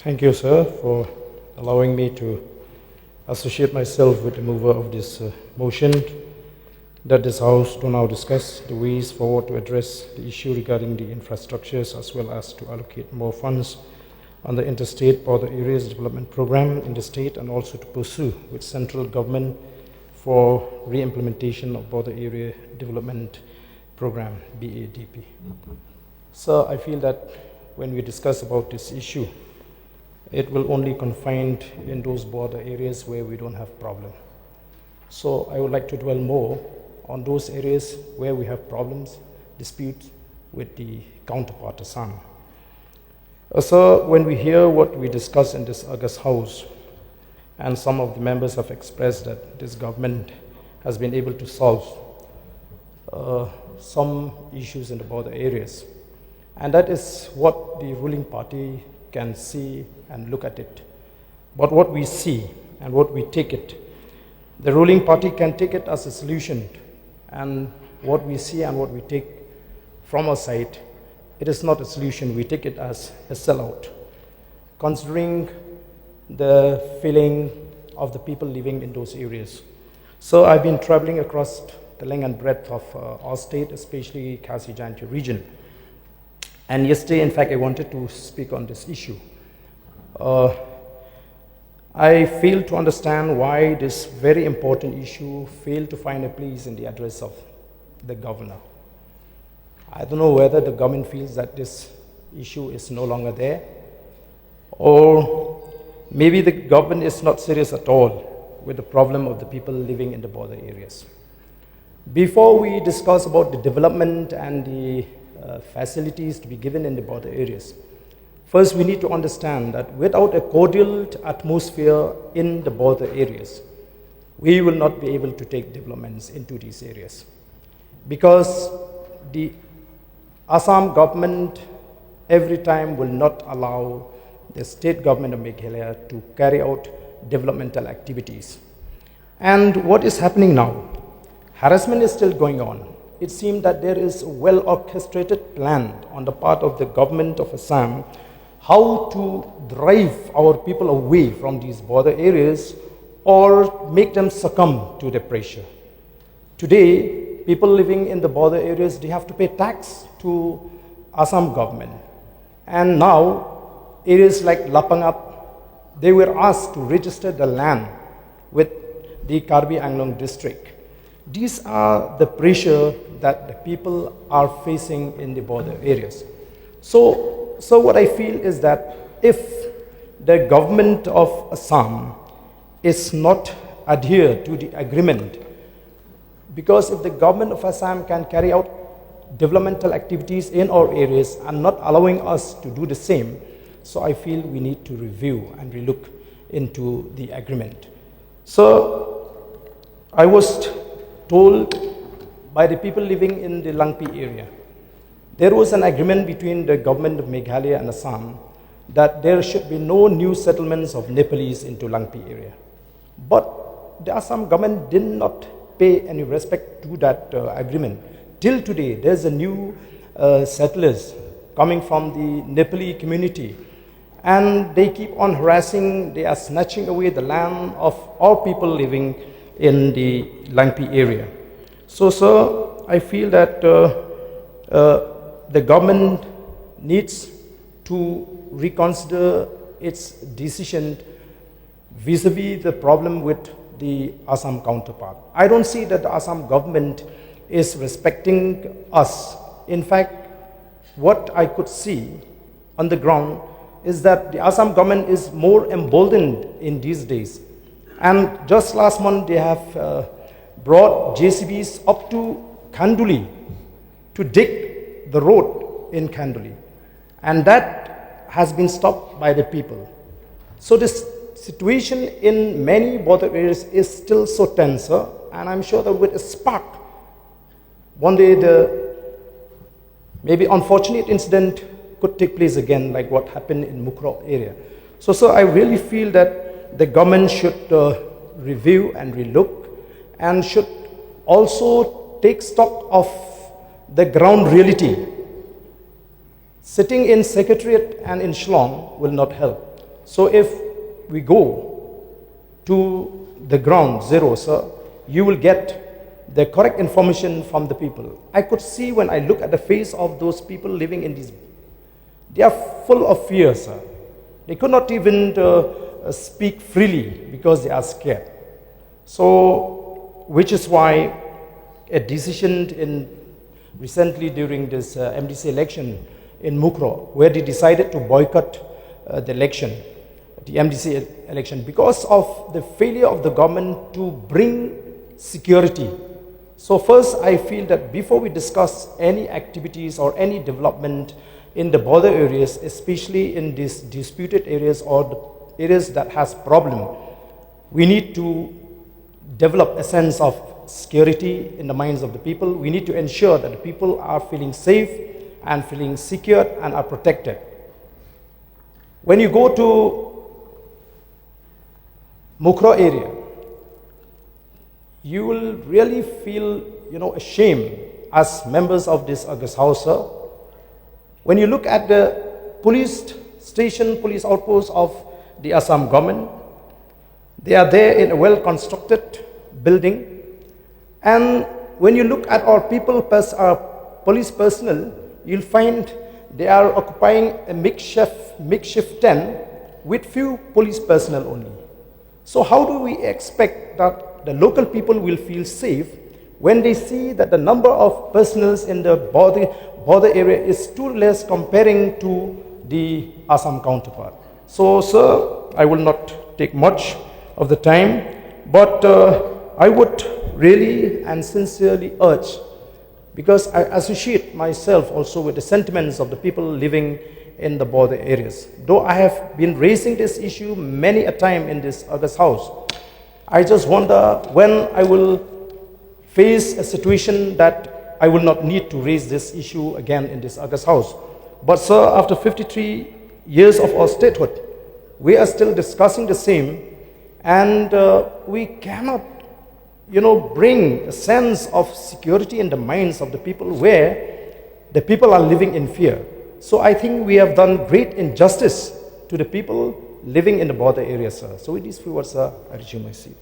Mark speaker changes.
Speaker 1: Thank you, sir, for allowing me to associate myself with the mover of this motion that this House to now discuss the ways forward to address the issue regarding the infrastructures as well as to allocate more funds on the Interstate Border Areas Development Program in the state and also to pursue with central government for re-implementation of Border Area Development Program, BADP. So I feel that when we discuss about this issue, it will only confined in those border areas where we don't have problem. So I would like to dwell more on those areas where we have problems, disputes with the counterpart Assam. So when we hear what we discuss in this August House, and some of the members have expressed that this government has been able to solve some issues in the border areas, and that is what the ruling party can see and look at it. But what we see and what we take it, the ruling party can take it as a solution, and what we see and what we take from our side, it is not a solution. We take it as a sellout, considering the feeling of the people living in those areas. So I've been traveling across the length and breadth of our state, especially Khasi Jaintia region. And yesterday, in fact, I wanted to speak on this issue. I fail to understand why this very important issue failed to find a place in the address of the governor. I don't know whether the government feels that this issue is no longer there, or maybe the government is not serious at all with the problem of the people living in the border areas. Before we discuss about the development and the facilities to be given in the border areas, first we need to understand that without a cordial atmosphere in the border areas, we will not be able to take developments into these areas. Because the Assam government every time will not allow the state government of Meghalaya to carry out developmental activities. And what is happening now? Harassment is still going on. It seems that there is a well-orchestrated plan on the part of the government of Assam how to drive our people away from these border areas or make them succumb to the pressure. Today, people living in the border areas, they have to pay tax to Assam government. And now, areas like Lapangap, they were asked to register the land with the Karbi Anglong district. These are the pressure that the people are facing in the border areas. So what I feel is that if the government of Assam is not adhere to the agreement, because if the government of Assam can carry out developmental activities in our areas and not allowing us to do the same, so I feel we need to review and relook into the agreement. So I was told by the people living in the Langpi area, there was an agreement between the government of Meghalaya and Assam that there should be no new settlements of Nepalese into Langpi area. But the Assam government did not pay any respect to that agreement. Till today, there's a new settlers coming from the Nepali community, and they keep on harassing, they are snatching away the land of all people living in the Langpi area. So, sir, I feel that the government needs to reconsider its decision vis-a-vis the problem with the Assam counterpart. I don't see that the Assam government is respecting us. In fact, what I could see on the ground is that the Assam government is more emboldened in these days. And just last month, they have brought JCBs up to Khanduli to dig the road in Khanduli. And that has been stopped by the people. So this situation in many border areas is still so tense, sir, and I'm sure that with a spark, one day the maybe unfortunate incident could take place again, like what happened in Mukro area. So, sir, I really feel that the government should review and relook and should also take stock of the ground reality. Sitting in Secretariat and in Shillong will not help. So if we go to the ground zero, sir, you will get the correct information from the people. I could see when I look at the face of those people living in these, they are full of fear, sir. They could not even speak freely because they are scared. So, which is why a decision recently during this MDC election in Mawphor, where they decided to boycott the election, the MDC election, because of the failure of the government to bring security. So first, I feel that before we discuss any activities or any development in the border areas, especially in these disputed areas or the areas that has problem, we need to develop a sense of security in the minds of the people. We need to ensure that the people are feeling safe and feeling secure and are protected. When you go to Mawphor area, you will really feel, ashamed as members of this August House, sir. When you look at the police station, police outpost of the Assam government, they are there in a well-constructed building. And when you look at our police personnel, you'll find they are occupying a makeshift tent with few police personnel only. So how do we expect that the local people will feel safe when they see that the number of personnel in the border area is too less comparing to the Assam counterpart? So, sir, I will not take much of the time, but I would really and sincerely urge, because I associate myself also with the sentiments of the people living in the border areas. Though I have been raising this issue many a time in this August House, I just wonder when I will face a situation that I will not need to raise this issue again in this August House. But sir, after 53 years of our statehood, we are still discussing the same, and we cannot, bring a sense of security in the minds of the people where the people are living in fear. So I think we have done great injustice to the people living in the border area, sir. So with these few words, sir, I resume my seat.